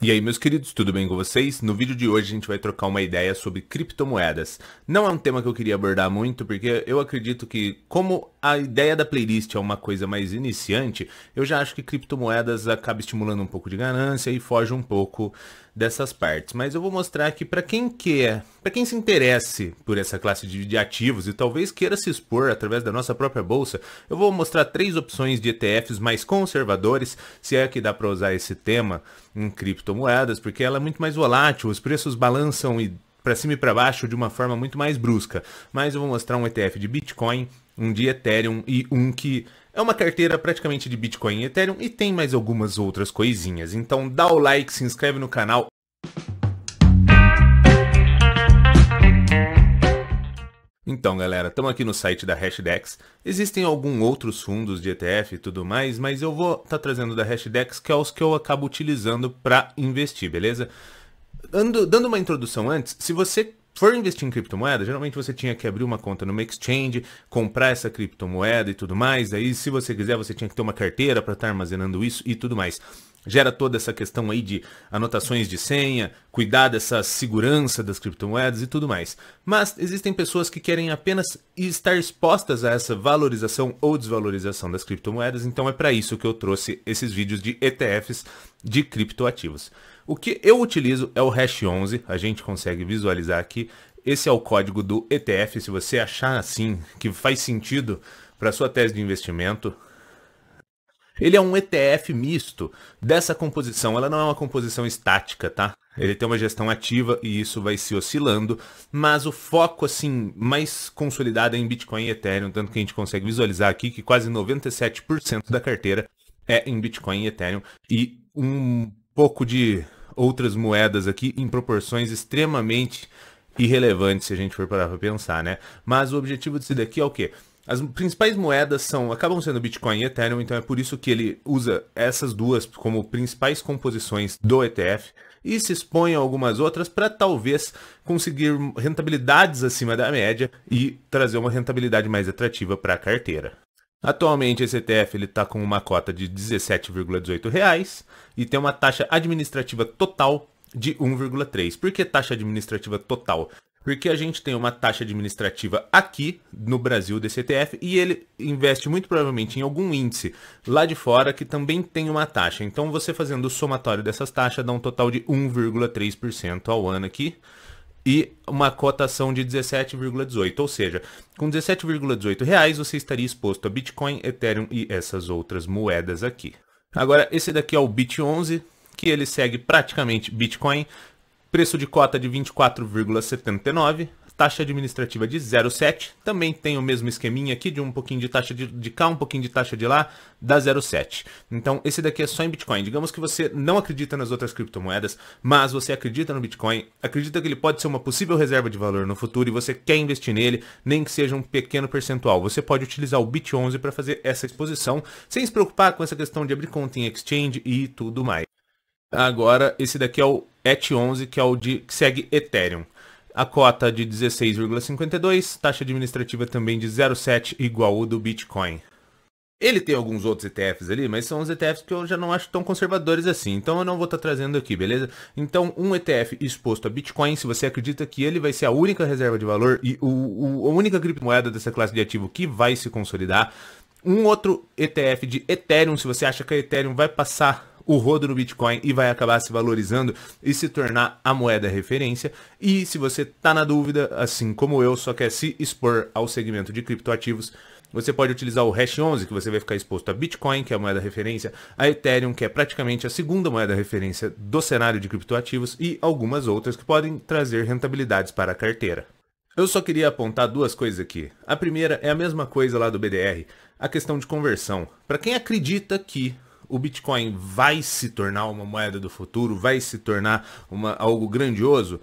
E aí, meus queridos, tudo bem com vocês? No vídeo de hoje a gente vai trocar uma ideia sobre criptomoedas. Não é um tema que eu queria abordar muito, porque eu acredito que, como a ideia da playlist é uma coisa mais iniciante, eu já acho que criptomoedas acaba estimulando um pouco de ganância e foge um pouco dessas partes. Mas eu vou mostrar aqui para quem quer, para quem se interesse por essa classe de ativos e talvez queira se expor através da nossa própria bolsa, eu vou mostrar 3 opções de ETFs mais conservadores, se é que dá para usar esse tema em criptomoedas, porque ela é muito mais volátil, os preços balançam para cima e para baixo de uma forma muito mais brusca. Mas eu vou mostrar um ETF de Bitcoin, um de Ethereum e um que é uma carteira praticamente de Bitcoin e Ethereum e tem mais algumas outras coisinhas. Então dá o like, se inscreve no canal. Então, galera, estamos aqui no site da Hashdex. Existem alguns outros fundos de ETF e tudo mais, mas eu vou estar trazendo da Hashdex, que é os que eu acabo utilizando para investir, beleza? Dando uma introdução antes, se você for investir em criptomoeda, geralmente você tinha que abrir uma conta numa exchange, comprar essa criptomoeda e tudo mais. Aí, se você quiser, você tinha que ter uma carteira para estar armazenando isso e tudo mais. Gera toda essa questão aí de anotações de senha, cuidar dessa segurança das criptomoedas e tudo mais. Mas existem pessoas que querem apenas estar expostas a essa valorização ou desvalorização das criptomoedas, então é para isso que eu trouxe esses vídeos de ETFs de criptoativos. O que eu utilizo é o Hash11, a gente consegue visualizar aqui. Esse é o código do ETF, se você achar assim que faz sentido para sua tese de investimento. Ele é um ETF misto dessa composição, ela não é uma composição estática, tá? Ele tem uma gestão ativa e isso vai se oscilando, mas o foco assim mais consolidado é em Bitcoin e Ethereum, tanto que a gente consegue visualizar aqui que quase 97% da carteira é em Bitcoin e Ethereum e um pouco de outras moedas aqui em proporções extremamente irrelevantes se a gente for parar para pensar, né? Mas o objetivo disso daqui é o quê? As principais moedas acabam sendo Bitcoin e Ethereum, então é por isso que ele usa essas duas como principais composições do ETF e se expõe a algumas outras para talvez conseguir rentabilidades acima da média e trazer uma rentabilidade mais atrativa para a carteira. Atualmente esse ETF está com uma cota de R$ 17,18 e tem uma taxa administrativa total de 1,3. Por que taxa administrativa total? Porque a gente tem uma taxa administrativa aqui no Brasil desse ETF e ele investe muito provavelmente em algum índice lá de fora que também tem uma taxa. Então você fazendo o somatório dessas taxas dá um total de 1,3% ao ano aqui e uma cotação de 17,18. Ou seja, com R$ 17,18 você estaria exposto a Bitcoin, Ethereum e essas outras moedas aqui. Agora esse daqui é o BIT11, que ele segue praticamente Bitcoin. Preço de cota de 24,79, taxa administrativa de 0,7, também tem o mesmo esqueminha aqui de um pouquinho de taxa de cá, um pouquinho de taxa de lá, dá 0,7. Então esse daqui é só em Bitcoin. Digamos que você não acredita nas outras criptomoedas, mas você acredita no Bitcoin, acredita que ele pode ser uma possível reserva de valor no futuro e você quer investir nele, nem que seja um pequeno percentual. Você pode utilizar o BIT11 para fazer essa exposição, sem se preocupar com essa questão de abrir conta em exchange e tudo mais. Agora, esse daqui é o ET11, que é o que segue Ethereum. A cota de 16,52, taxa administrativa também de 0,7, igual o do Bitcoin. Ele tem alguns outros ETFs ali, mas são os ETFs que eu já não acho tão conservadores assim, então eu não vou estar trazendo aqui, beleza? Então, um ETF exposto a Bitcoin, se você acredita que ele vai ser a única reserva de valor e a única criptomoeda dessa classe de ativo que vai se consolidar. Um outro ETF de Ethereum, se você acha que a Ethereum vai passar o rodo no Bitcoin e vai acabar se valorizando e se tornar a moeda referência. E se você está na dúvida, assim como eu, só quer se expor ao segmento de criptoativos, você pode utilizar o Hash11, que você vai ficar exposto a Bitcoin, que é a moeda referência, a Ethereum, que é praticamente a segunda moeda referência do cenário de criptoativos, e algumas outras que podem trazer rentabilidades para a carteira. Eu só queria apontar 2 coisas aqui. A primeira é a mesma coisa lá do BDR, a questão de conversão. Para quem acredita que o Bitcoin vai se tornar uma moeda do futuro, vai se tornar algo grandioso,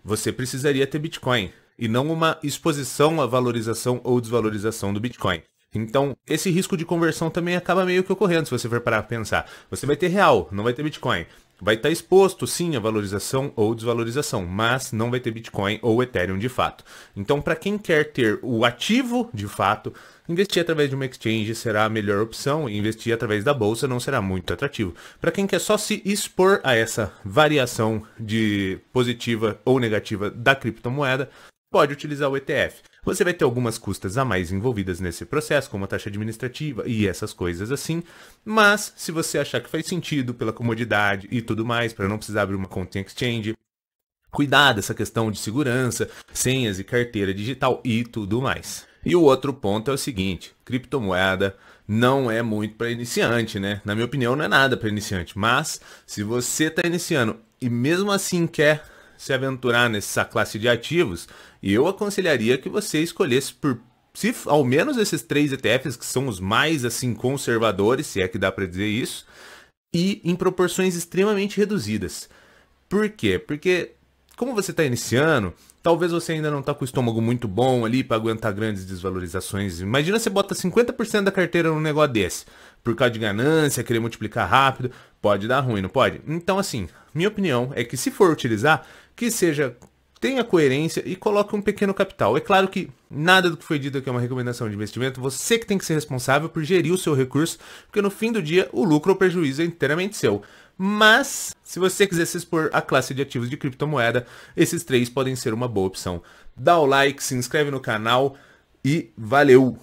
você precisaria ter Bitcoin e não uma exposição à valorização ou desvalorização do Bitcoin. Então, esse risco de conversão também acaba meio que ocorrendo, se você for parar para pensar. Você vai ter real, não vai ter Bitcoin. vai estar exposto sim a valorização ou desvalorização, mas não vai ter Bitcoin ou Ethereum de fato. Então, para quem quer ter o ativo de fato, investir através de uma exchange será a melhor opção e investir através da bolsa não será muito atrativo. Para quem quer só se expor a essa variação de positiva ou negativa da criptomoeda, pode utilizar o ETF. Você vai ter algumas custas a mais envolvidas nesse processo, como a taxa administrativa e essas coisas assim, mas se você achar que faz sentido pela comodidade e tudo mais, para não precisar abrir uma conta em exchange, cuidar dessa questão de segurança, senhas e carteira digital e tudo mais. E o outro ponto é o seguinte, criptomoeda não é muito para iniciante, né? Na minha opinião não é nada para iniciante, mas se você está iniciando e mesmo assim quer se aventurar nessa classe de ativos, eu aconselharia que você escolhesse por se ao menos esses 3 ETFs que são os mais assim conservadores, se é que dá para dizer isso, e em proporções extremamente reduzidas. Por quê? Porque como você está iniciando, talvez você ainda não está com o estômago muito bom ali para aguentar grandes desvalorizações. Imagina você bota 50% da carteira num negócio desse. Por causa de ganância, querer multiplicar rápido, pode dar ruim, não pode? Então assim, minha opinião é que se for utilizar, que seja, tenha coerência e coloque um pequeno capital. É claro que nada do que foi dito aqui é uma recomendação de investimento, você que tem que ser responsável por gerir o seu recurso, porque no fim do dia o lucro ou prejuízo é inteiramente seu. Mas, se você quiser se expor à classe de ativos de criptomoeda, esses 3 podem ser uma boa opção. Dá o like, se inscreve no canal e valeu!